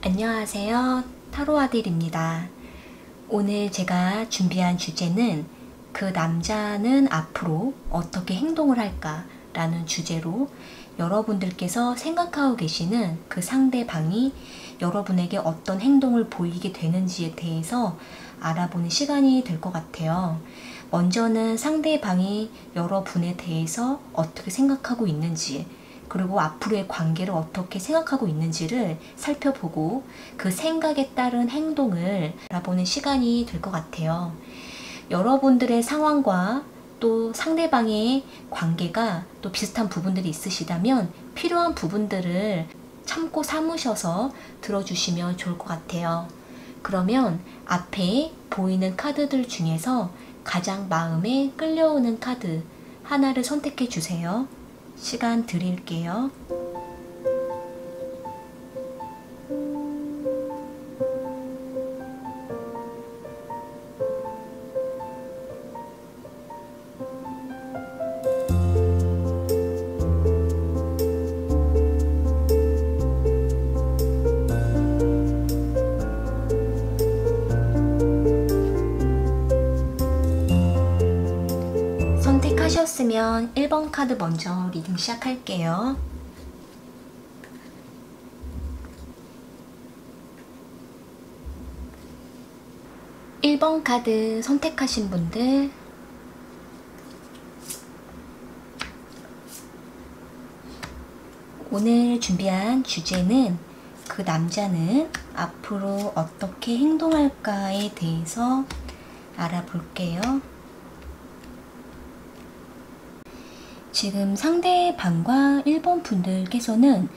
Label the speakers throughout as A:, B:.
A: 안녕하세요. 타로아들입니다. 오늘 제가 준비한 주제는 그 남자는 앞으로 어떻게 행동을 할까 라는 주제로 여러분들께서 생각하고 계시는 그 상대방이 여러분에게 어떤 행동을 보이게 되는지에 대해서 알아보는 시간이 될 것 같아요. 먼저는 상대방이 여러분에 대해서 어떻게 생각하고 있는지, 그리고 앞으로의 관계를 어떻게 생각하고 있는지를 살펴보고 그 생각에 따른 행동을 알아보는 시간이 될 것 같아요. 여러분들의 상황과 또 상대방의 관계가 또 비슷한 부분들이 있으시다면 필요한 부분들을 참고 삼으셔서 들어주시면 좋을 것 같아요. 그러면 앞에 보이는 카드들 중에서 가장 마음에 끌려오는 카드 하나를 선택해 주세요. 시간 드릴게요. 선택하셨으면 1번 카드 먼저 리딩 시작할게요. (1번) 카드 선택하신 분들, 오늘 준비한 주제는 그 남자는 앞으로 어떻게 행동할까에 대해서 알아볼게요. 지금 상대방과 1번 분들께서는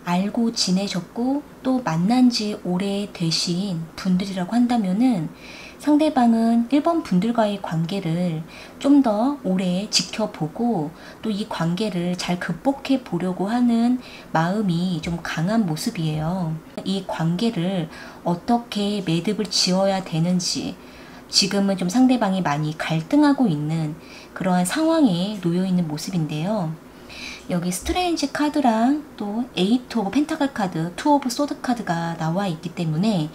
A: 알고 지내셨고 또 만난 지 오래되신 분들이라고 한다면은 상대방은 1번 분들과의 관계를 좀 더 오래 지켜보고 또 이 관계를 잘 극복해 보려고 하는 마음이 좀 강한 모습이에요. 이 관계를 어떻게 매듭을 지어야 되는지 지금은 좀 상대방이 많이 갈등하고 있는 그러한 상황에 놓여 있는 모습인데요. 여기 스트레인지 카드랑 또 에이트 오브 펜타클 카드, 투 오브 소드 카드가 나와 있기 때문에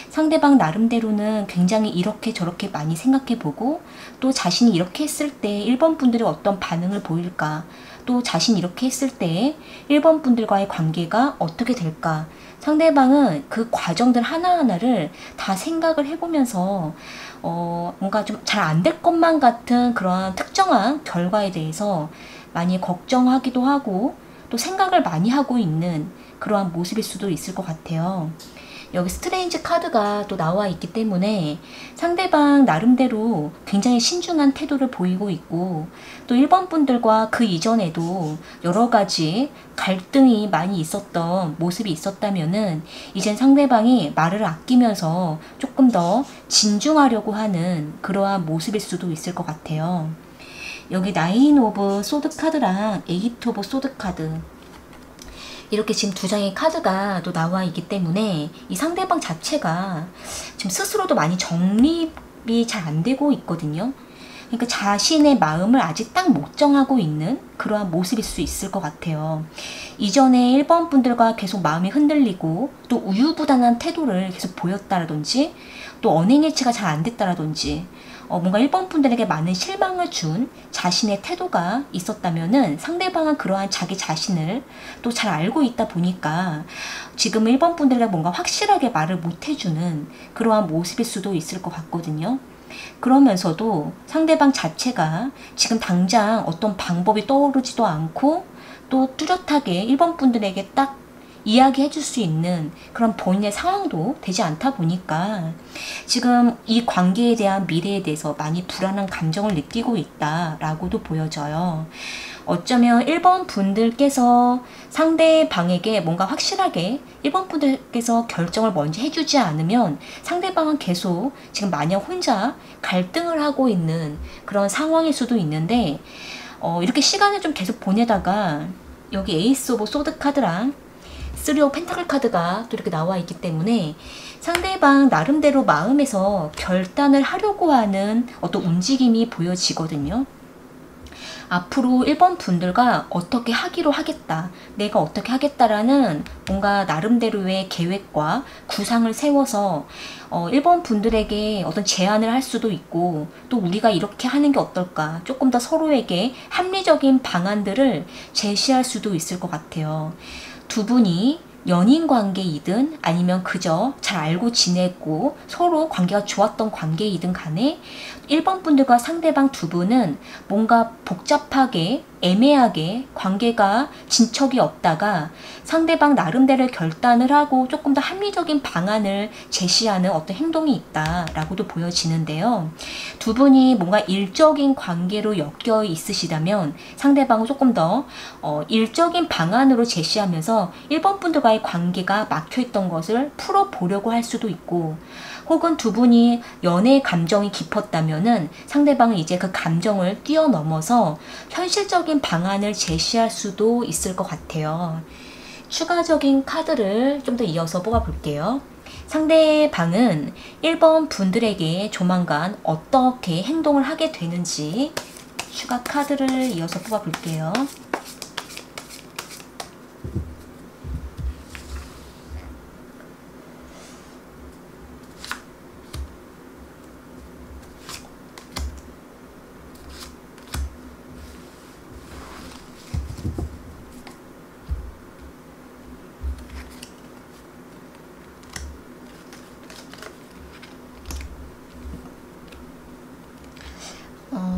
A: 상대방 나름대로는 굉장히 이렇게 저렇게 많이 생각해보고 또 자신이 이렇게 했을 때 1번 분들이 어떤 반응을 보일까, 또 자신이 이렇게 했을 때 1번 분들과의 관계가 어떻게 될까, 상대방은 그 과정들 하나하나를 다 생각을 해보면서 뭔가 좀 잘 안 될 것만 같은 그런 특정한 결과에 대해서 많이 걱정하기도 하고 또 생각을 많이 하고 있는 그러한 모습일 수도 있을 것 같아요. 여기 스트레인지 카드가 또 나와 있기 때문에 상대방 나름대로 굉장히 신중한 태도를 보이고 있고 또 1번 분들과 그 이전에도 여러 가지 갈등이 많이 있었던 모습이 있었다면은 이젠 상대방이 말을 아끼면서 조금 더 진중하려고 하는 그러한 모습일 수도 있을 것 같아요. 여기 나인 오브 소드 카드랑 에이트 오브 소드 카드, 이렇게 지금 두 장의 카드가 또 나와 있기 때문에 이 상대방 자체가 지금 스스로도 많이 정립이 잘 안 되고 있거든요. 그러니까 자신의 마음을 아직 딱 못 정하고 있는 그러한 모습일 수 있을 것 같아요. 이전에 1번 분들과 계속 마음이 흔들리고 또 우유부단한 태도를 계속 보였다라든지 또 언행일치가 잘 안 됐다라든지 뭔가 1번 분들에게 많은 실망을 준 자신의 태도가 있었다면은 상대방은 그러한 자기 자신을 또 잘 알고 있다 보니까 지금 1번 분들에게 뭔가 확실하게 말을 못 해주는 그러한 모습일 수도 있을 것 같거든요. 그러면서도 상대방 자체가 지금 당장 어떤 방법이 떠오르지도 않고 또 뚜렷하게 1번 분들에게 딱 이야기해 줄 수 있는 그런 본인의 상황도 되지 않다 보니까 지금 이 관계에 대한 미래에 대해서 많이 불안한 감정을 느끼고 있다라고도 보여져요. 어쩌면 1번 분들께서 상대방에게 뭔가 확실하게 1번 분들께서 결정을 먼저 해주지 않으면 상대방은 계속 지금 마냥 혼자 갈등을 하고 있는 그런 상황일 수도 있는데 이렇게 시간을 좀 계속 보내다가 여기 에이스 오브 소드 카드랑 3 오브 펜타클 카드가 또 이렇게 나와 있기 때문에 상대방 나름대로 마음에서 결단을 하려고 하는 어떤 움직임이 보여지거든요. 앞으로 1번 분들과 어떻게 하기로 하겠다, 내가 어떻게 하겠다라는 뭔가 나름대로의 계획과 구상을 세워서 1번 분들에게 어떤 제안을 할 수도 있고, 또 우리가 이렇게 하는 게 어떨까, 조금 더 서로에게 합리적인 방안들을 제시할 수도 있을 것 같아요. 두 분이 연인 관계이든 아니면 그저 잘 알고 지내고 서로 관계가 좋았던 관계이든 간에 1번 분들과 상대방 두 분은 뭔가 복잡하게 애매하게 관계가 진척이 없다가 상대방 나름대로 결단을 하고 조금 더 합리적인 방안을 제시하는 어떤 행동이 있다라고도 보여지는데요. 두 분이 뭔가 일적인 관계로 엮여 있으시다면 상대방은 조금 더 일적인 방안으로 제시하면서 1번 분들과의 관계가 막혀있던 것을 풀어보려고 할 수도 있고, 혹은 두 분이 연애 감정이 깊었다면은 상대방은 이제 그 감정을 뛰어넘어서 현실적인 방안을 제시할 수도 있을 것 같아요. 추가적인 카드를 좀 더 이어서 뽑아볼게요. 상대방은 1번 분들에게 조만간 어떻게 행동을 하게 되는지 추가 카드를 이어서 뽑아볼게요.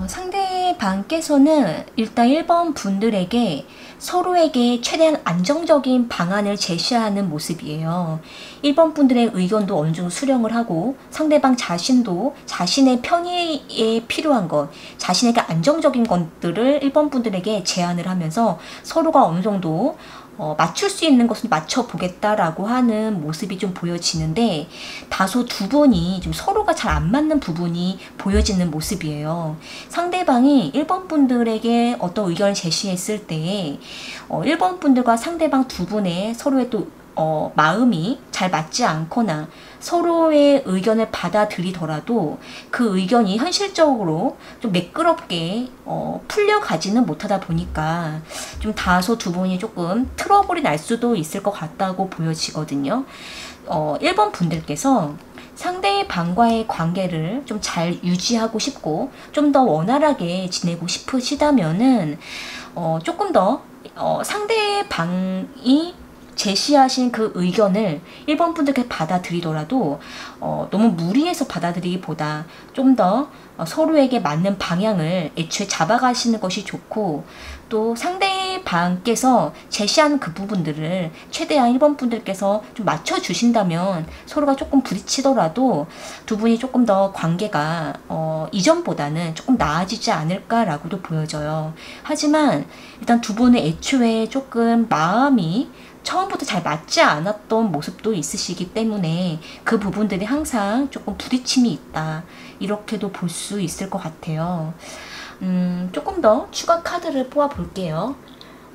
A: 상대방께서는 일단 1번 분들에게 서로에게 최대한 안정적인 방안을 제시하는 모습이에요. 1번 분들의 의견도 어느 정도 수렴을 하고 상대방 자신도 자신의 편의에 필요한 것, 자신에게 안정적인 것들을 1번 분들에게 제안을 하면서 서로가 어느 정도 맞출 수 있는 것을 맞춰보겠다라고 하는 모습이 좀 보여지는데, 다소 두 분이 좀 서로가 잘 안 맞는 부분이 보여지는 모습이에요. 상대방이 1번 분들에게 어떤 의견을 제시했을 때 1번 분들과 상대방 두 분의 서로의 또 마음이 잘 맞지 않거나 서로의 의견을 받아들이더라도 그 의견이 현실적으로 좀 매끄럽게 풀려가지는 못하다 보니까 좀 다소 두 분이 조금 트러블이 날 수도 있을 것 같다고 보여지거든요. 1번 분들께서 상대방과의 관계를 좀 잘 유지하고 싶고 좀 더 원활하게 지내고 싶으시다면은 조금 더 상대방이 제시하신 그 의견을 1번 분들께 받아들이더라도 너무 무리해서 받아들이기보다 좀 더 서로에게 맞는 방향을 애초에 잡아가시는 것이 좋고, 또 상대방께서 제시한 그 부분들을 최대한 1번 분들께서 좀 맞춰주신다면 서로가 조금 부딪히더라도 두 분이 조금 더 관계가 이전보다는 조금 나아지지 않을까라고도 보여져요. 하지만 일단 두 분은 애초에 조금 마음이 처음부터 잘 맞지 않았던 모습도 있으시기 때문에 그 부분들이 항상 조금 부딪힘이 있다, 이렇게도 볼 수 있을 것 같아요. 조금 더 추가 카드를 뽑아 볼게요.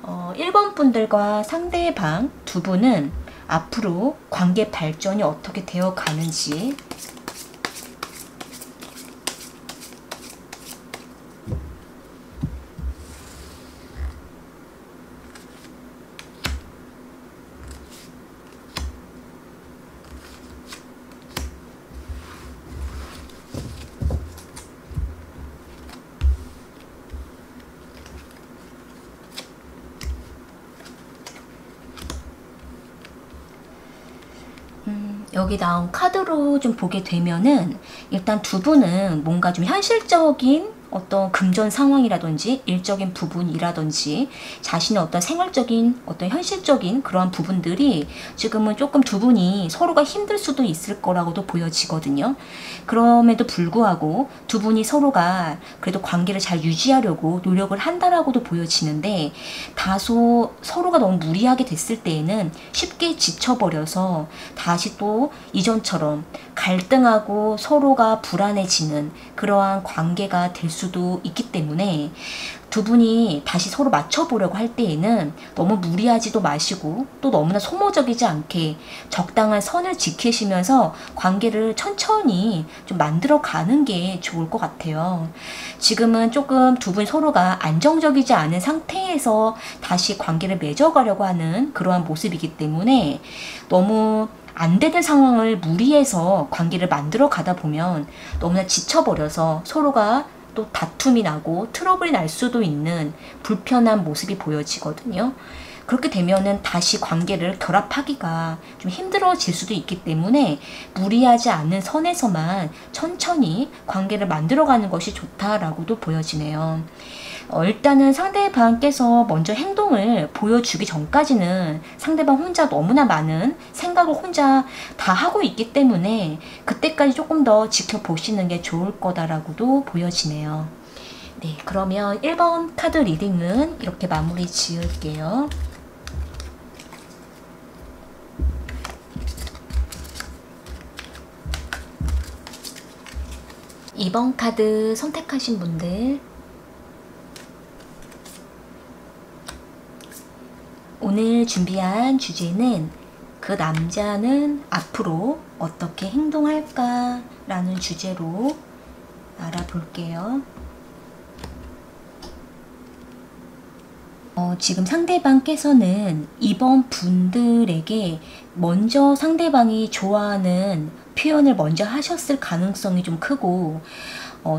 A: 1번 분들과 상대방 두 분은 앞으로 관계 발전이 어떻게 되어 가는지, 여기 나온 카드로 좀 보게 되면은 일단 두 분은 뭔가 좀 현실적인 어떤 금전 상황이라든지 일적인 부분이라든지 자신의 어떤 생활적인 어떤 현실적인 그러한 부분들이 지금은 조금 두 분이 서로가 힘들 수도 있을 거라고도 보여지거든요. 그럼에도 불구하고 두 분이 서로가 그래도 관계를 잘 유지하려고 노력을 한다라고도 보여지는데, 다소 서로가 너무 무리하게 됐을 때에는 쉽게 지쳐버려서 다시 또 이전처럼 갈등하고 서로가 불안해지는 그러한 관계가 될 수도 있기 때문에 두 분이 다시 서로 맞춰보려고 할 때에는 너무 무리하지도 마시고 또 너무나 소모적이지 않게 적당한 선을 지키시면서 관계를 천천히 좀 만들어 가는 게 좋을 것 같아요. 지금은 조금 두 분 서로가 안정적이지 않은 상태에서 다시 관계를 맺어가려고 하는 그러한 모습이기 때문에 너무 안 되는 상황을 무리해서 관계를 만들어 가다 보면 너무나 지쳐버려서 서로가 또 다툼이 나고 트러블이 날 수도 있는 불편한 모습이 보여지거든요. 그렇게 되면은 다시 관계를 결합하기가 좀 힘들어질 수도 있기 때문에 무리하지 않은 선에서만 천천히 관계를 만들어가는 것이 좋다라고도 보여지네요. 일단은 상대방께서 먼저 행동을 보여주기 전까지는 상대방 혼자 너무나 많은 생각을 혼자 다 하고 있기 때문에 그때까지 조금 더 지켜보시는 게 좋을 거다라고도 보여지네요. 네, 그러면 1번 카드 리딩은 이렇게 마무리 지을게요. 2번 카드 선택하신 분들, 오늘 준비한 주제는 그 남자는 앞으로 어떻게 행동할까 라는 주제로 알아볼게요. 지금 상대방께서는 이번 분들에게 먼저 상대방이 좋아하는 표현을 먼저 하셨을 가능성이 좀 크고,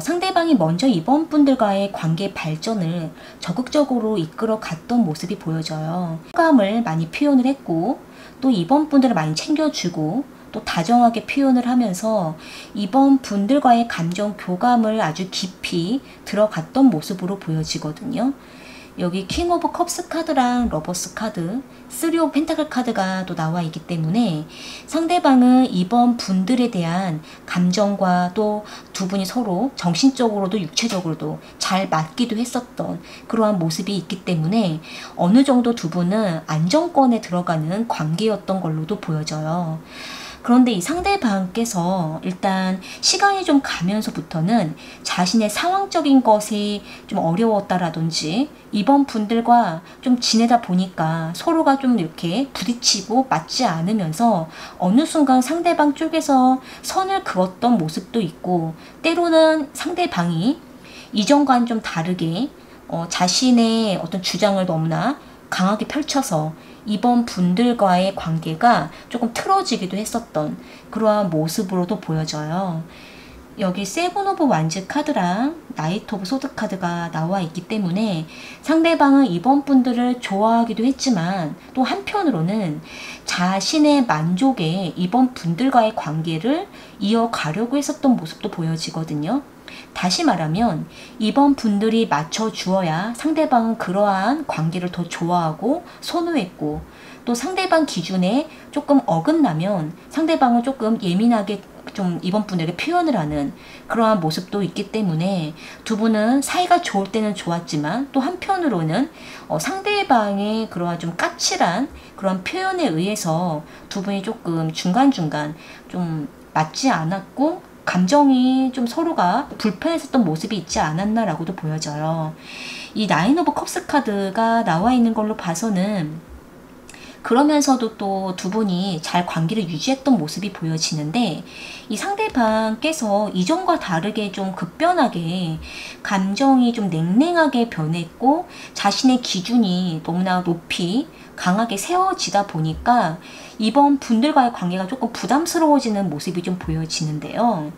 A: 상대방이 먼저 이번 분들과의 관계 발전을 적극적으로 이끌어 갔던 모습이 보여져요. 호감을 많이 표현을 했고, 또 이번 분들을 많이 챙겨주고, 또 다정하게 표현을 하면서 이번 분들과의 감정 교감을 아주 깊이 들어갔던 모습으로 보여지거든요. 여기 킹 오브 컵스 카드랑 러버스 카드, 3 오브 펜타클 카드가 또 나와 있기 때문에 상대방은 이번 분들에 대한 감정과 또 두 분이 서로 정신적으로도 육체적으로도 잘 맞기도 했었던 그러한 모습이 있기 때문에 어느 정도 두 분은 안정권에 들어가는 관계였던 걸로도 보여져요. 그런데 이 상대방께서 일단 시간이 좀 가면서부터는 자신의 상황적인 것이 좀 어려웠다라든지 이번 분들과 좀 지내다 보니까 서로가 좀 이렇게 부딪히고 맞지 않으면서 어느 순간 상대방 쪽에서 선을 그었던 모습도 있고, 때로는 상대방이 이전과는 좀 다르게 자신의 어떤 주장을 너무나 강하게 펼쳐서 이번 분들과의 관계가 조금 틀어지기도 했었던 그러한 모습으로도 보여져요. 여기 세븐 오브 완즈 카드랑 나이트 오브 소드 카드가 나와 있기 때문에 상대방은 이번 분들을 좋아하기도 했지만 또 한편으로는 자신의 만족에 이번 분들과의 관계를 이어가려고 했었던 모습도 보여지거든요. 다시 말하면 이번 분들이 맞춰주어야 상대방은 그러한 관계를 더 좋아하고 선호했고, 또 상대방 기준에 조금 어긋나면 상대방은 조금 예민하게 좀 이번 분에게 표현을 하는 그러한 모습도 있기 때문에 두 분은 사이가 좋을 때는 좋았지만 또 한편으로는 상대방의 그러한 좀 까칠한 그런 표현에 의해서 두 분이 조금 중간중간 좀 맞지 않았고 감정이 좀 서로가 불편했었던 모습이 있지 않았나라고도 보여져요. 이 나인 오브 컵스 카드가 나와 있는 걸로 봐서는 그러면서도 또 두 분이 잘 관계를 유지했던 모습이 보여지는데, 이 상대방께서 이전과 다르게 좀 급변하게 감정이 좀 냉랭하게 변했고 자신의 기준이 너무나 높이 강하게 세워지다 보니까 이번 분들과의 관계가 조금 부담스러워지는 모습이 좀 보여지는데요.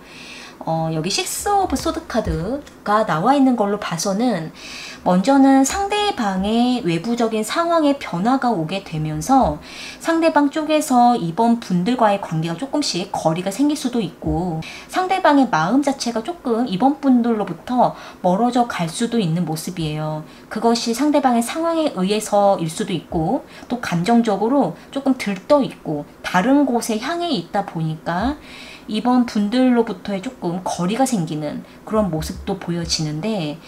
A: 여기 6 오브 소드 카드가 나와 있는 걸로 봐서는 먼저는 상대방의 외부적인 상황에 변화가 오게 되면서 상대방 쪽에서 이번 분들과의 관계가 조금씩 거리가 생길 수도 있고, 상대방의 마음 자체가 조금 이번 분들로부터 멀어져 갈 수도 있는 모습이에요. 그것이 상대방의 상황에 의해서일 수도 있고, 또 감정적으로 조금 들떠 있고 다른 곳에 향해 있다 보니까 이번 분들로부터의 조금 거리가 생기는 그런 모습도 보여지는데,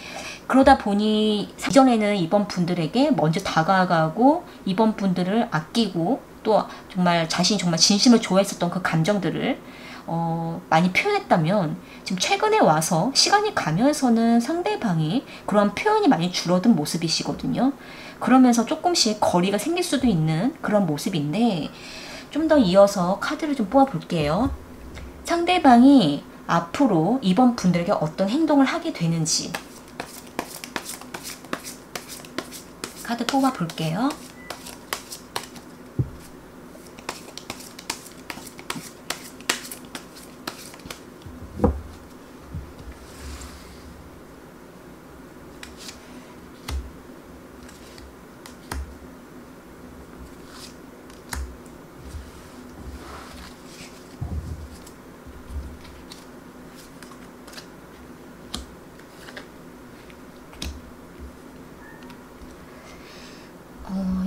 A: 그러다 보니 이전에는 이번 분들에게 먼저 다가가고 이번 분들을 아끼고 또 정말 자신이 정말 진심을 좋아했었던 그 감정들을 많이 표현했다면 지금 최근에 와서 시간이 가면서는 상대방이 그러한 표현이 많이 줄어든 모습이시거든요. 그러면서 조금씩 거리가 생길 수도 있는 그런 모습인데, 좀 더 이어서 카드를 좀 뽑아 볼게요. 상대방이 앞으로 이번 분들에게 어떤 행동을 하게 되는지 카드 뽑아 볼게요.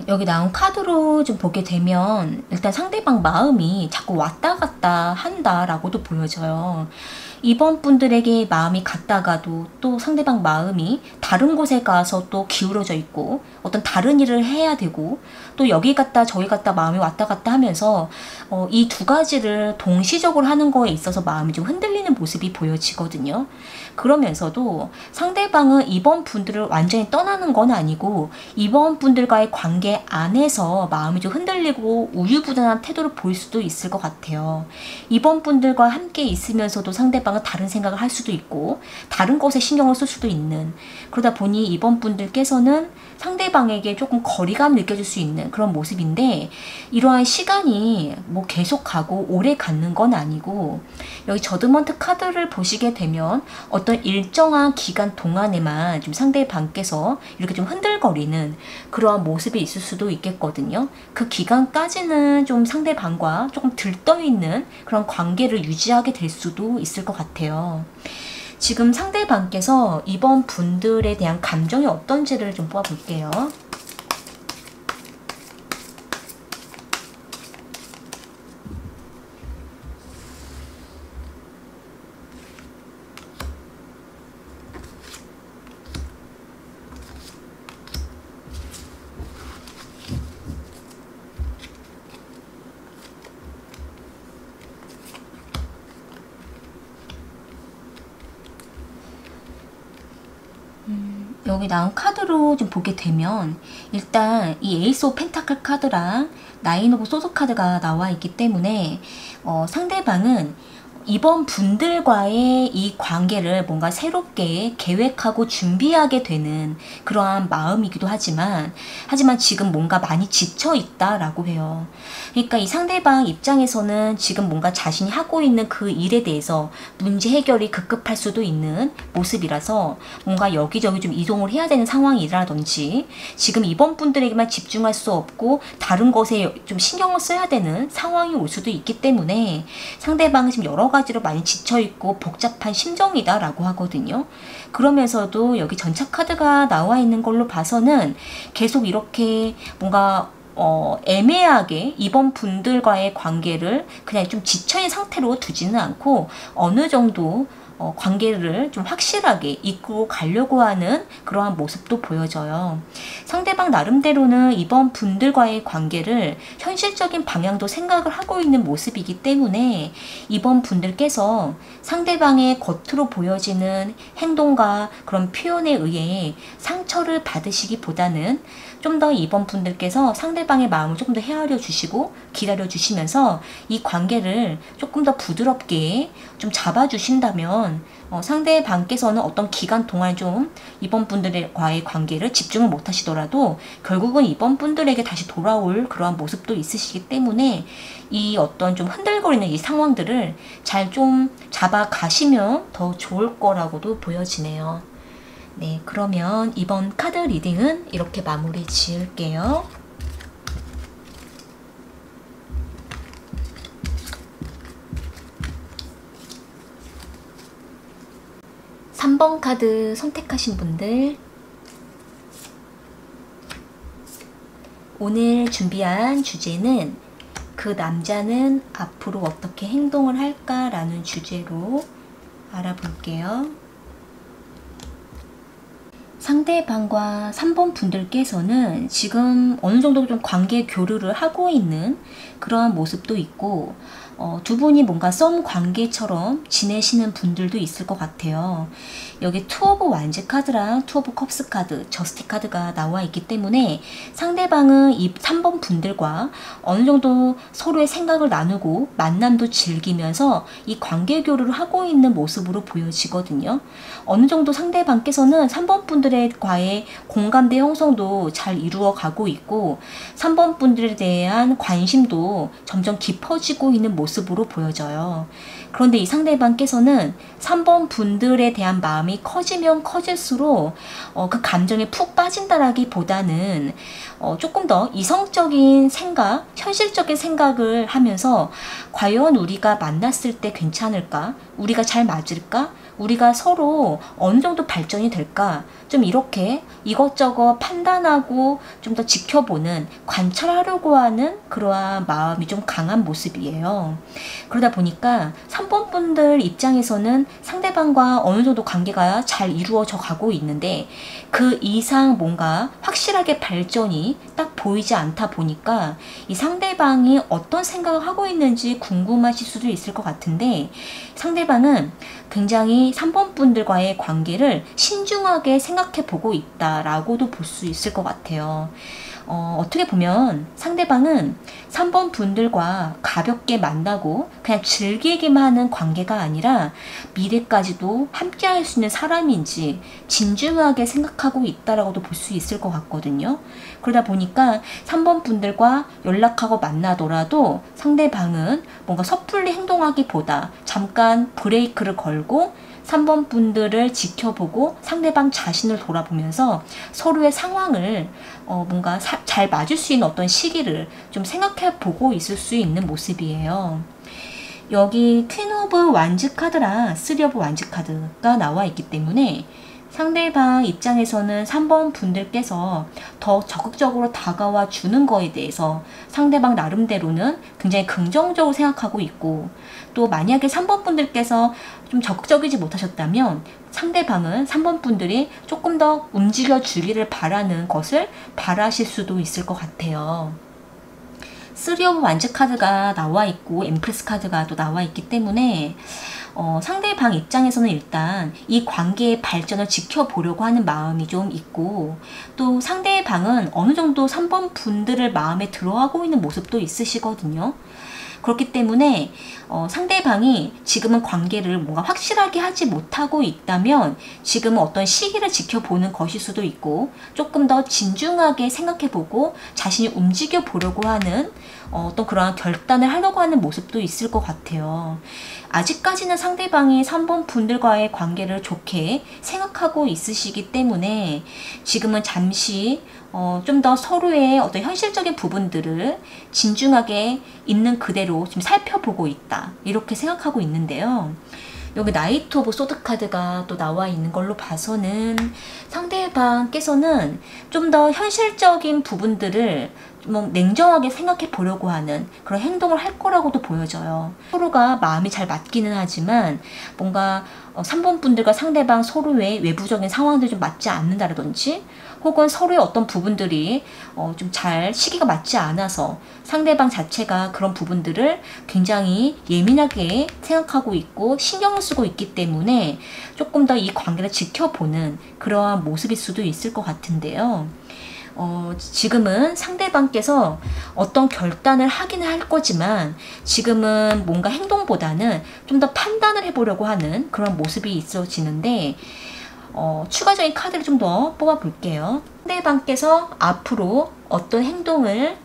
A: 여기 나온 카드로 좀 보게 되면 일단 상대방 마음이 자꾸 왔다 갔다 한다라고도 보여져요. 이번 분들에게 마음이 갔다가도 또 상대방 마음이 다른 곳에 가서 또 기울어져 있고 어떤 다른 일을 해야 되고 또 여기 갔다 저기 갔다 마음이 왔다 갔다 하면서 이 두 가지를 동시적으로 하는 거에 있어서 마음이 좀 흔들리는 모습이 보여지거든요. 그러면서도 상대방은 이번 분들을 완전히 떠나는 건 아니고 이번 분들과의 관계 안에서 마음이 좀 흔들리고 우유부단한 태도를 보일 수도 있을 것 같아요. 이번 분들과 함께 있으면서도 상대방은 다른 생각을 할 수도 있고 다른 것에 신경을 쓸 수도 있는, 그러다 보니 이번 분들께서는 상대방에게 조금 거리감 느껴질 수 있는 그런 모습인데, 이러한 시간이 뭐 계속 가고 오래 갖는 건 아니고 여기 저드먼트 카드를 보시게 되면 어떤 일정한 기간 동안에만 좀 상대방께서 이렇게 좀 흔들거리는 그러한 모습이 있을 수도 있겠거든요. 그 기간까지는 좀 상대방과 조금 들떠있는 그런 관계를 유지하게 될 수도 있을 것 같아요. 지금 상대방께서 이번 분들에 대한 감정이 어떤지를 좀 뽑아볼게요. 여기 나온 카드로 좀 보게 되면 일단 이 에이스 오브 펜타클 카드랑 나인 오브 소드 카드가 나와 있기 때문에 상대방은 이번 분들과의 이 관계를 뭔가 새롭게 계획하고 준비하게 되는 그러한 마음이기도 하지만 지금 뭔가 많이 지쳐 있다라고 해요. 그러니까 이 상대방 입장에서는 지금 뭔가 자신이 하고 있는 그 일에 대해서 문제 해결이 급급할 수도 있는 모습이라서 뭔가 여기저기 좀 이동을 해야 되는 상황이라든지 지금 이번 분들에게만 집중할 수 없고 다른 것에 좀 신경을 써야 되는 상황이 올 수도 있기 때문에 상대방은 지금 여러 가지로 많이 지쳐있고 복잡한 심정이다 라고 하거든요. 그러면서도 여기 전차 카드가 나와 있는 걸로 봐서는 계속 이렇게 뭔가 애매하게 이번 분들과의 관계를 그냥 좀 지쳐있는 상태로 두지는 않고 어느 정도 관계를 좀 확실하게 이끌고 가려고 하는 그러한 모습도 보여져요. 상대방 나름대로는 이번 분들과의 관계를 현실적인 방향도 생각을 하고 있는 모습이기 때문에 이번 분들께서 상대방의 겉으로 보여지는 행동과 그런 표현에 의해 상처를 받으시기보다는 좀 더 이번 분들께서 상대방의 마음을 조금 더 헤아려 주시고 기다려 주시면서 이 관계를 조금 더 부드럽게 좀 잡아 주신다면 상대방께서는 어떤 기간 동안 좀 이번 분들과의 관계를 집중을 못 하시더라도 결국은 이번 분들에게 다시 돌아올 그러한 모습도 있으시기 때문에 이 어떤 좀 흔들거리는 이 상황들을 잘 좀 잡아 가시면 더 좋을 거라고도 보여지네요. 네, 그러면 이번 카드 리딩은 이렇게 마무리 지을게요. 3번 카드 선택하신 분들, 오늘 준비한 주제는 그 남자는 앞으로 어떻게 행동을 할까라는 주제로 알아볼게요. 상대방과 3번 분들께서는 지금 어느 정도 좀 관계 교류를 하고 있는 그런 모습도 있고, 두 분이 뭔가 썸 관계처럼 지내시는 분들도 있을 것 같아요. 여기 투 오브 완즈 카드랑 투 오브 컵스 카드, 저스티 카드가 나와 있기 때문에 상대방은 이 3번 분들과 어느 정도 서로의 생각을 나누고 만남도 즐기면서 이 관계 교류를 하고 있는 모습으로 보여지거든요. 어느 정도 상대방께서는 3번 분들과의 공감대 형성도 잘 이루어 가고 있고, 3번 분들에 대한 관심도 점점 깊어지고 있는 모습으로 보여져요. 그런데 이 상대방께서는 3번 분들에 대한 마음이 커지면 커질수록 그 감정에 푹 빠진다라기보다는 조금 더 이성적인 생각, 현실적인 생각을 하면서 과연 우리가 만났을 때 괜찮을까? 우리가 잘 맞을까? 우리가 서로 어느 정도 발전이 될까? 좀 이렇게 이것저것 판단하고 좀 더 지켜보는, 관찰하려고 하는 그러한 마음이 좀 강한 모습이에요. 그러다 보니까 3번 분들 입장에서는 상대방과 어느 정도 관계가 잘 이루어져 가고 있는데 그 이상 뭔가 확실하게 발전이 딱 보이지 않다 보니까 이 상대방이 어떤 생각을 하고 있는지 궁금하실 수도 있을 것 같은데, 상대방은 굉장히 3번 분들과의 관계를 신중하게 생각해 보고 있다라고도 볼 수 있을 것 같아요. 어떻게 보면 상대방은 3번 분들과 가볍게 만나고 그냥 즐기기만 하는 관계가 아니라 미래까지도 함께 할 수 있는 사람인지 진중하게 생각하고 있다라고도 볼 수 있을 것 같거든요. 그러다 보니까 3번 분들과 연락하고 만나더라도 상대방은 뭔가 섣불리 행동하기보다 잠깐 브레이크를 걸고 3번 분들을 지켜보고 상대방 자신을 돌아보면서 서로의 상황을 뭔가 잘 맞을 수 있는 어떤 시기를 좀 생각해 보고 있을 수 있는 모습이에요. 여기 퀸 오브 완즈 카드랑 쓰리 오브 완즈 카드가 나와 있기 때문에 상대방 입장에서는 3번 분들께서 더 적극적으로 다가와 주는 거에 대해서 상대방 나름대로는 굉장히 긍정적으로 생각하고 있고, 또 만약에 3번 분들께서 좀 적극적이지 못하셨다면 상대방은 3번 분들이 조금 더 움직여 주기를 바라는 것을 바라실 수도 있을 것 같아요. 쓰리 오브 완즈 카드가 나와 있고 엠프레스 카드가 또 나와 있기 때문에 상대방 입장에서는 일단 이 관계의 발전을 지켜보려고 하는 마음이 좀 있고, 또 상대방은 어느 정도 3번 분들을 마음에 들어하고 있는 모습도 있으시거든요. 그렇기 때문에 상대방이 지금은 관계를 뭔가 확실하게 하지 못하고 있다면 지금은 어떤 시기를 지켜보는 것일 수도 있고, 조금 더 진중하게 생각해보고 자신이 움직여 보려고 하는 어떤 그런 결단을 하려고 하는 모습도 있을 것 같아요. 아직까지는 상대방이 3번 분들과의 관계를 좋게 생각하고 있으시기 때문에 지금은 잠시 좀 더 서로의 어떤 현실적인 부분들을 진중하게 있는 그대로 지금 살펴보고 있다, 이렇게 생각하고 있는데요. 여기 나이트 오브 소드 카드가 또 나와 있는 걸로 봐서는 상대방께서는 좀 더 현실적인 부분들을 뭐 냉정하게 생각해 보려고 하는 그런 행동을 할 거라고도 보여져요. 서로가 마음이 잘 맞기는 하지만 뭔가 3번 분들과 상대방 서로의 외부적인 상황들이 좀 맞지 않는다든지, 혹은 서로의 어떤 부분들이 좀 잘 시기가 맞지 않아서 상대방 자체가 그런 부분들을 굉장히 예민하게 생각하고 있고 신경을 쓰고 있기 때문에 조금 더 이 관계를 지켜보는 그러한 모습일 수도 있을 것 같은데요. 지금은 상대방께서 어떤 결단을 하긴 할 거지만 지금은 뭔가 행동보다는 좀 더 판단을 해보려고 하는 그런 모습이 있어지는데, 추가적인 카드를 좀 더 뽑아 볼게요. 상대방께서 앞으로 어떤 행동을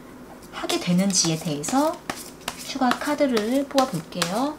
A: 하게 되는지에 대해서 추가 카드를 뽑아 볼게요.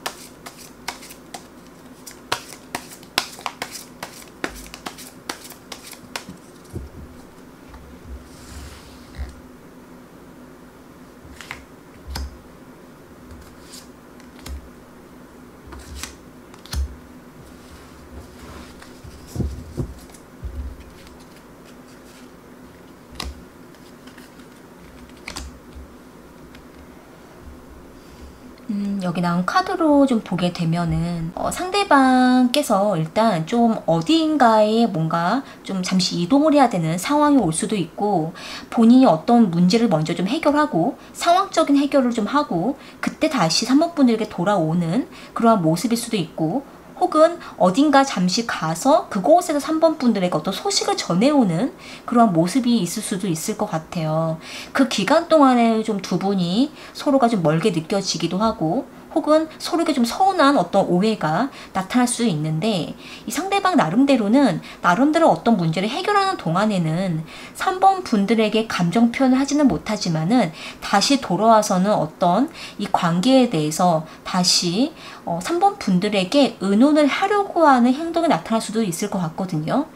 A: 여기 나온 카드로 좀 보게 되면은 상대방께서 일단 좀 어디인가에 뭔가 좀 잠시 이동을 해야 되는 상황이 올 수도 있고, 본인이 어떤 문제를 먼저 좀 해결하고 상황적인 해결을 좀 하고 그때 다시 산모분들에게 돌아오는 그러한 모습일 수도 있고, 혹은 어딘가 잠시 가서 그곳에서 3번 분들에게 어떤 소식을 전해오는 그런 모습이 있을 수도 있을 것 같아요. 그 기간 동안에 좀 두 분이 서로가 좀 멀게 느껴지기도 하고, 혹은 서로에게 좀 서운한 어떤 오해가 나타날 수 있는데, 이 상대방 나름대로 어떤 문제를 해결하는 동안에는 3번 분들에게 감정 표현을 하지는 못하지만은 다시 돌아와서는 어떤 이 관계에 대해서 다시 3번 분들에게 의논을 하려고 하는 행동이 나타날 수도 있을 것 같거든요.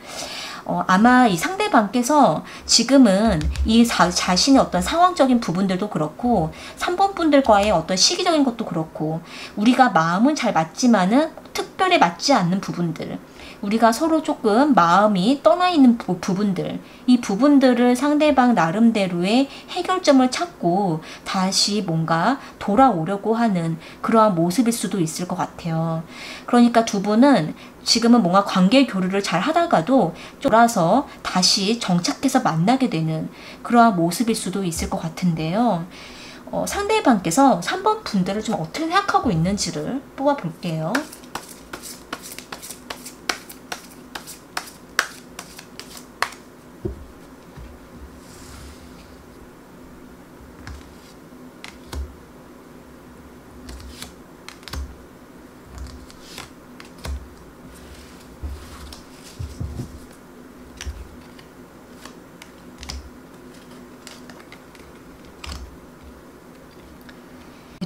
A: 아마 이 상대방께서 지금은 이 자신의 어떤 상황적인 부분들도 그렇고 3번 분들과의 어떤 시기적인 것도 그렇고, 우리가 마음은 잘 맞지만은 특별히 맞지 않는 부분들, 우리가 서로 조금 마음이 떠나 있는 부분들, 이 부분들을 상대방 나름대로의 해결점을 찾고 다시 뭔가 돌아오려고 하는 그러한 모습일 수도 있을 것 같아요. 그러니까 두 분은 지금은 뭔가 관계 교류를 잘 하다가도 돌아서 다시 정착해서 만나게 되는 그러한 모습일 수도 있을 것 같은데요. 상대방께서 3번 분들을 좀 어떻게 생각하고 있는지를 뽑아 볼게요.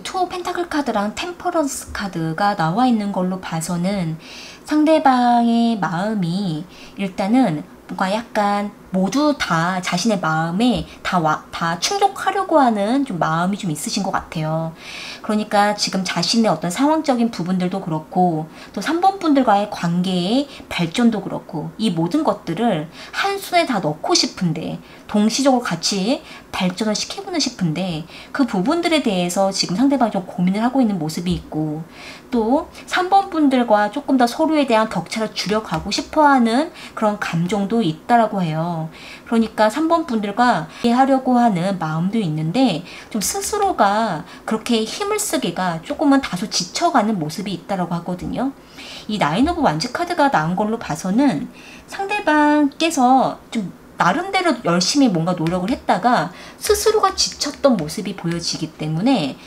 A: 투 펜타클 카드랑 템퍼런스 카드가 나와 있는 걸로 봐서는 상대방의 마음이 일단은 뭔가 약간 모두 다 자신의 마음에 다 충족하려고 하는 좀 마음이 좀 있으신 것 같아요. 그러니까 지금 자신의 어떤 상황적인 부분들도 그렇고, 또 3번 분들과의 관계의 발전도 그렇고, 이 모든 것들을 한 손에 다 넣고 싶은데, 동시적으로 같이 발전을 시켜보고 싶은데, 그 부분들에 대해서 지금 상대방이 좀 고민을 하고 있는 모습이 있고, 또 3번 분들과 조금 더 서로에 대한 격차를 줄여가고 싶어하는 그런 감정도 있다라고 해요. 그러니까 3번 분들과 이해하려고 하는 마음도 있는데, 좀 스스로가 그렇게 힘을 쓰기가 조금은 다소 지쳐가는 모습이 있다라고 하거든요. 이 나인 오브 완즈 카드가 나온 걸로 봐서는 상대방께서 좀 나름대로 열심히 뭔가 노력을 했다가 스스로가 지쳤던 모습이 보여지기 때문에,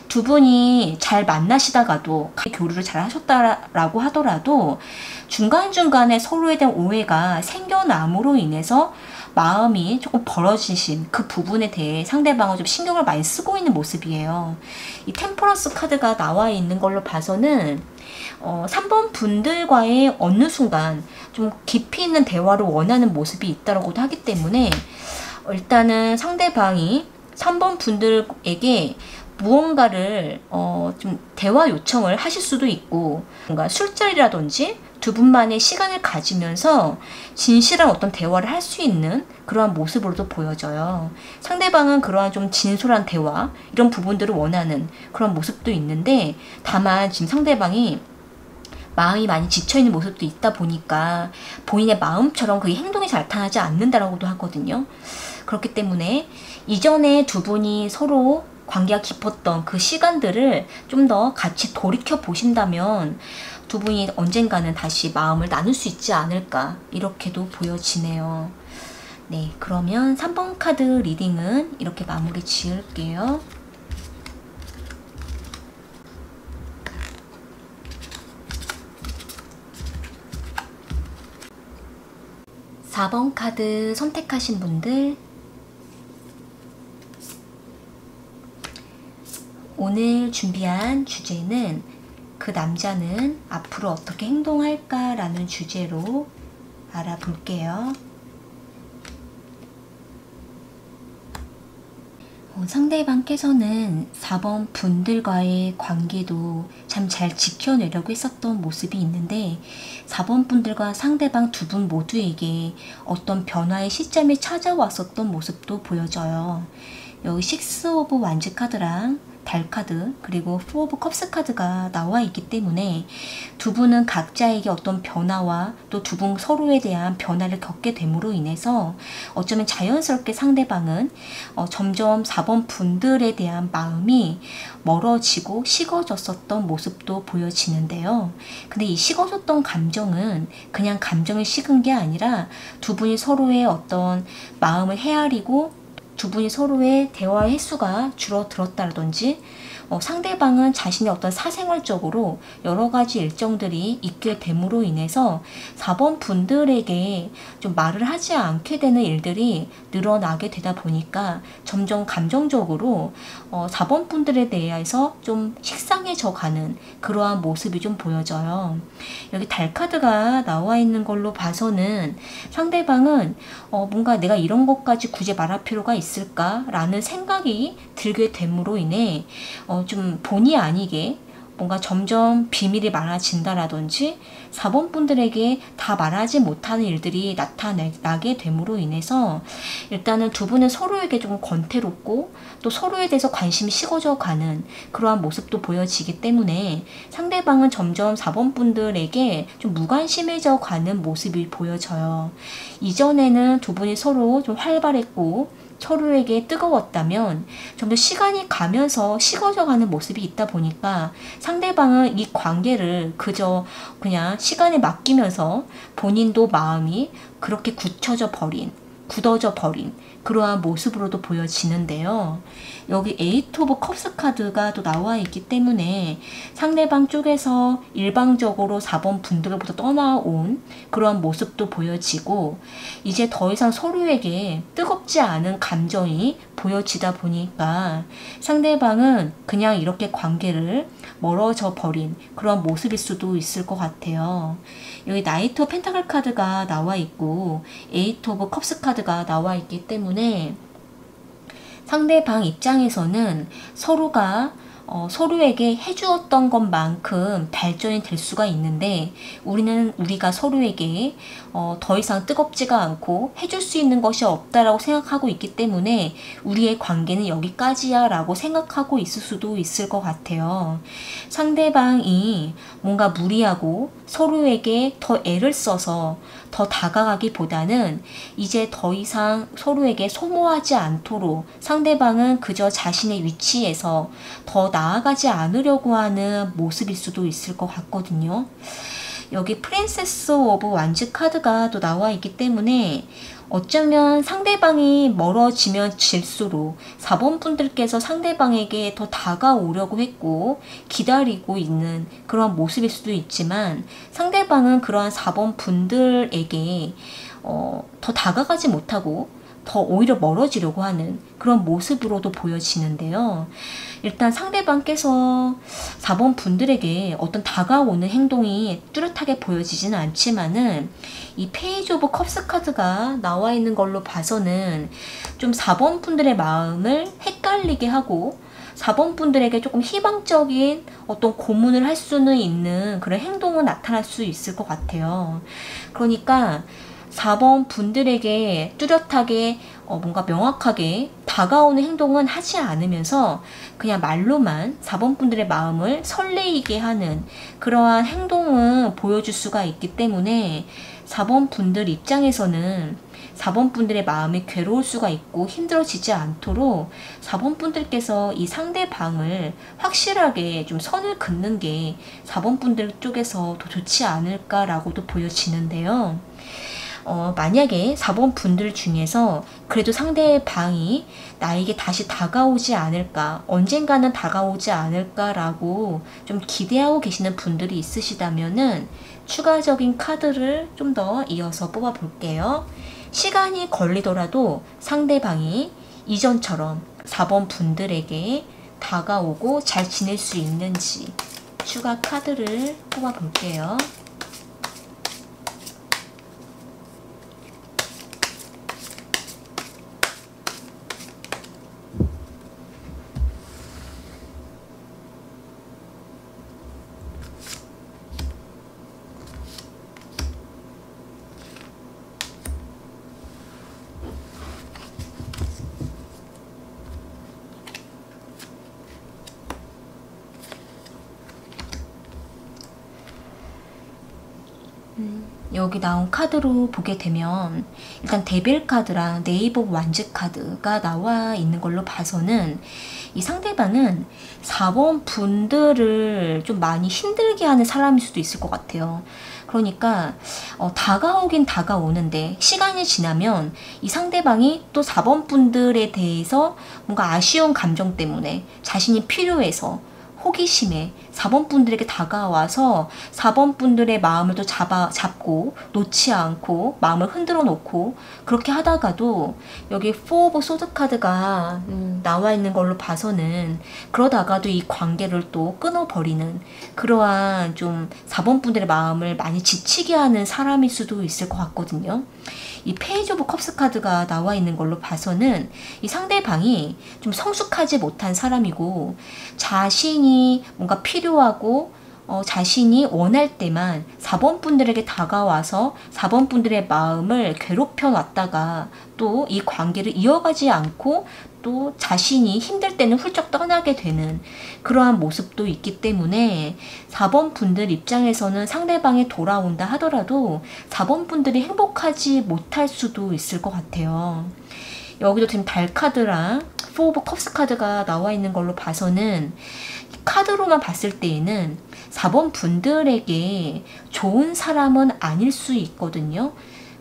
A: 두 분이 잘 만나시다가도 교류를 잘 하셨다라고 하더라도 중간중간에 서로에 대한 오해가 생겨남으로 인해서 마음이 조금 벌어지신 그 부분에 대해 상대방은 좀 신경을 많이 쓰고 있는 모습이에요. 이 템퍼런스 카드가 나와 있는 걸로 봐서는 3번 분들과의 어느 순간 좀 깊이 있는 대화를 원하는 모습이 있다고도 하기 때문에, 일단은 상대방이 3번 분들에게 무언가를 좀 대화 요청을 하실 수도 있고, 뭔가 술자리라든지 두 분만의 시간을 가지면서 진실한 어떤 대화를 할 수 있는 그러한 모습으로도 보여져요. 상대방은 그러한 좀 진솔한 대화, 이런 부분들을 원하는 그런 모습도 있는데, 다만 지금 상대방이 마음이 많이 지쳐있는 모습도 있다 보니까 본인의 마음처럼 그게 행동이 잘 나타나지 않는다라고도 하거든요. 그렇기 때문에 이전에 두 분이 서로 관계가 깊었던 그 시간들을 좀 더 같이 돌이켜 보신다면 두 분이 언젠가는 다시 마음을 나눌 수 있지 않을까, 이렇게도 보여지네요. 네, 그러면 3번 카드 리딩은 이렇게 마무리 지을게요. (4번) 카드 선택하신 분들, 오늘 준비한 주제는 그 남자는 앞으로 어떻게 행동할까 라는 주제로 알아볼게요. 상대방께서는 4번 분들과의 관계도 참 잘 지켜내려고 했었던 모습이 있는데, 4번 분들과 상대방 두 분 모두에게 어떤 변화의 시점이 찾아왔었던 모습도 보여져요. 여기 6 오브 완즈 카드랑 달 카드 그리고 4 오브 컵스 카드가 나와 있기 때문에 두 분은 각자에게 어떤 변화와 또 두 분 서로에 대한 변화를 겪게 됨으로 인해서 어쩌면 자연스럽게 상대방은 점점 4번 분들에 대한 마음이 멀어지고 식어졌었던 모습도 보여지는데요. 근데 이 식어졌던 감정은 그냥 감정이 식은 게 아니라 두 분이 서로의 어떤 마음을 헤아리고 두 분이 서로의 대화 횟수가 줄어들었다든지 상대방은 자신의 어떤 사생활적으로 여러 가지 일정들이 있게 됨으로 인해서 4번 분들에게 좀 말을 하지 않게 되는 일들이 늘어나게 되다 보니까 점점 감정적으로 4번 분들에 대해서 좀 식상해져 가는 그러한 모습이 좀 보여져요. 여기 달 카드가 나와 있는 걸로 봐서는 상대방은 뭔가 내가 이런 것까지 굳이 말할 필요가 있을까라는 생각이 들게 됨으로 인해 좀 본의 아니게 뭔가 점점 비밀이 많아진다라든지 4번 분들에게 다 말하지 못하는 일들이 나타나게 됨으로 인해서 일단은 두 분은 서로에게 조금 권태롭고 또 서로에 대해서 관심이 식어져 가는 그러한 모습도 보여지기 때문에 상대방은 점점 4번 분들에게 좀 무관심해져 가는 모습이 보여져요. 이전에는 두 분이 서로 좀 활발했고 서로에게 뜨거웠다면 점점 시간이 가면서 식어져 가는 모습이 있다 보니까 상대방은 이 관계를 그저 그냥 시간에 맡기면서 본인도 마음이 그렇게 굳어져 버린 그러한 모습으로도 보여지는데요. 여기 8 오브 컵스 카드가 또 나와 있기 때문에 상대방 쪽에서 일방적으로 4번 분들로부터 떠나온 그러한 모습도 보여지고 이제 더 이상 서로에게 뜨겁지 않은 감정이 보여지다 보니까 상대방은 그냥 이렇게 관계를 멀어져 버린 그런 모습일 수도 있을 것 같아요. 여기 나이트 오브 펜타클 카드가 나와 있고 8 오브 컵스 카드가 나와 있기 때문에 상대방 입장에서는 서로가 서로에게 해주었던 것만큼 발전이 될 수가 있는데 우리가 서로에게 더 이상 뜨겁지가 않고 해줄 수 있는 것이 없다라고 생각하고 있기 때문에 우리의 관계는 여기까지야 라고 생각하고 있을 수도 있을 것 같아요. 상대방이 뭔가 무리하고 서로에게 더 애를 써서 더 다가가기보다는 이제 더 이상 서로에게 소모하지 않도록 상대방은 그저 자신의 위치에서 더 나아가지 않으려고 하는 모습일 수도 있을 것 같거든요. 여기 프린세스 오브 완즈 카드가 또 나와 있기 때문에 어쩌면 상대방이 멀어지면 질수록 4번 분들께서 상대방에게 더 다가오려고 했고 기다리고 있는 그런 모습일 수도 있지만 상대방은 그러한 4번 분들에게 더 다가가지 못하고 더 오히려 멀어지려고 하는 그런 모습으로도 보여지는데요. 일단 상대방께서 4번 분들에게 어떤 다가오는 행동이 뚜렷하게 보여지지는 않지만은 이 페이지 오브 컵스 카드가 나와 있는 걸로 봐서는 좀 4번 분들의 마음을 헷갈리게 하고 4번 분들에게 조금 희망적인 어떤 고문을 할 수는 있는 그런 행동은 나타날 수 있을 것 같아요. 그러니까 4번 분들에게 뚜렷하게 뭔가 명확하게 다가오는 행동은 하지 않으면서 그냥 말로만 4번 분들의 마음을 설레이게 하는 그러한 행동은 보여줄 수가 있기 때문에 4번 분들 입장에서는 4번 분들의 마음이 괴로울 수가 있고 힘들어지지 않도록 4번 분들께서 이 상대방을 확실하게 좀 선을 긋는 게 4번 분들 쪽에서 더 좋지 않을까라고도 보여지는데요. 만약에 4번 분들 중에서 그래도 상대방이 나에게 다시 다가오지 않을까, 언젠가는 다가오지 않을까라고 좀 기대하고 계시는 분들이 있으시다면은 추가적인 카드를 좀 더 이어서 뽑아 볼게요. 시간이 걸리더라도 상대방이 이전처럼 4번 분들에게 다가오고 잘 지낼 수 있는지 추가 카드를 뽑아 볼게요. 여기 나온 카드로 보게 되면 일단 데빌 카드랑 네이버 완즈 카드가 나와 있는 걸로 봐서는 이 상대방은 4번 분들을 좀 많이 힘들게 하는 사람일 수도 있을 것 같아요. 그러니까 다가오긴 다가오는데 시간이 지나면 이 상대방이 또 4번 분들에 대해서 뭔가 아쉬운 감정 때문에 자신이 필요해서 호기심에 4번 분들에게 다가와서 4번 분들의 마음을 또 잡고 놓지 않고 마음을 흔들어 놓고 그렇게 하다가도 여기 4 오브 소드 카드가 나와 있는 걸로 봐서는 그러다가도 이 관계를 또 끊어버리는 그러한 좀 4번 분들의 마음을 많이 지치게 하는 사람일 수도 있을 것 같거든요. 이 페이지 오브 컵스 카드가 나와 있는 걸로 봐서는 이 상대방이 좀 성숙하지 못한 사람이고 자신이 뭔가 필요하고 자신이 원할 때만 4번 분들에게 다가와서 4번 분들의 마음을 괴롭혀 놨다가 또 이 관계를 이어가지 않고 또 자신이 힘들 때는 훌쩍 떠나게 되는 그러한 모습도 있기 때문에 4번 분들 입장에서는 상대방이 돌아온다 하더라도 4번 분들이 행복하지 못할 수도 있을 것 같아요. 여기도 지금 달 카드랑 4 오브 컵스 카드가 나와 있는 걸로 봐서는 카드로만 봤을 때에는 4번 분들에게 좋은 사람은 아닐 수 있거든요.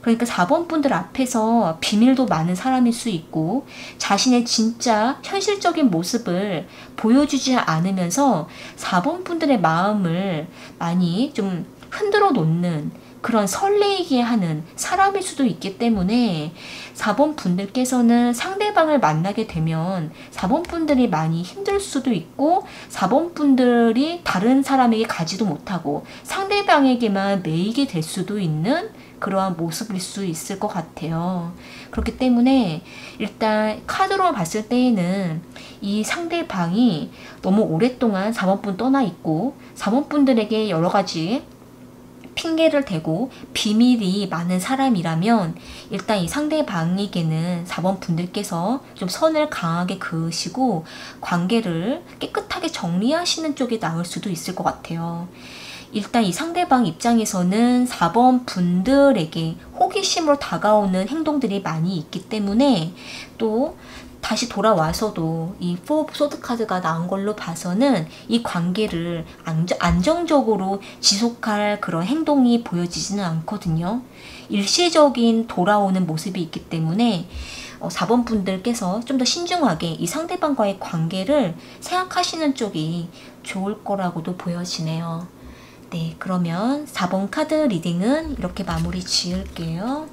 A: 그러니까 4번 분들 앞에서 비밀도 많은 사람일 수 있고 자신의 진짜 현실적인 모습을 보여주지 않으면서 4번 분들의 마음을 많이 좀 흔들어 놓는 그런 설레이게 하는 사람일 수도 있기 때문에 4번 분들께서는 상대방을 만나게 되면 4번 분들이 많이 힘들 수도 있고 4번 분들이 다른 사람에게 가지도 못하고 상대방에게만 매이게 될 수도 있는 그러한 모습일 수 있을 것 같아요. 그렇기 때문에 일단 카드로 봤을 때에는 이 상대방이 너무 오랫동안 4번 분 떠나 있고 4번 분들에게 여러 가지 핑계를 대고 비밀이 많은 사람이라면 일단 이 상대방에게는 4번 분들께서 좀 선을 강하게 그으시고 관계를 깨끗하게 정리하시는 쪽이 나을 수도 있을 것 같아요. 일단 이 상대방 입장에서는 4번 분들에게 호기심으로 다가오는 행동들이 많이 있기 때문에 또 다시 돌아와서도 이 4 오브 소드 카드가 나온 걸로 봐서는 이 관계를 안정적으로 지속할 그런 행동이 보여지지는 않거든요. 일시적인 돌아오는 모습이 있기 때문에 4번 분들께서 좀 더 신중하게 이 상대방과의 관계를 생각하시는 쪽이 좋을 거라고도 보여지네요. 네, 그러면 4번 카드 리딩은 이렇게 마무리 지을게요.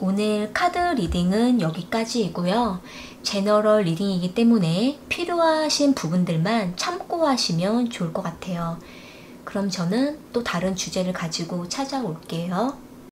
A: 오늘 카드 리딩은 여기까지이고요. 제너럴 리딩이기 때문에 필요하신 부분들만 참고하시면 좋을 것 같아요. 그럼 저는 또 다른 주제를 가지고 찾아올게요.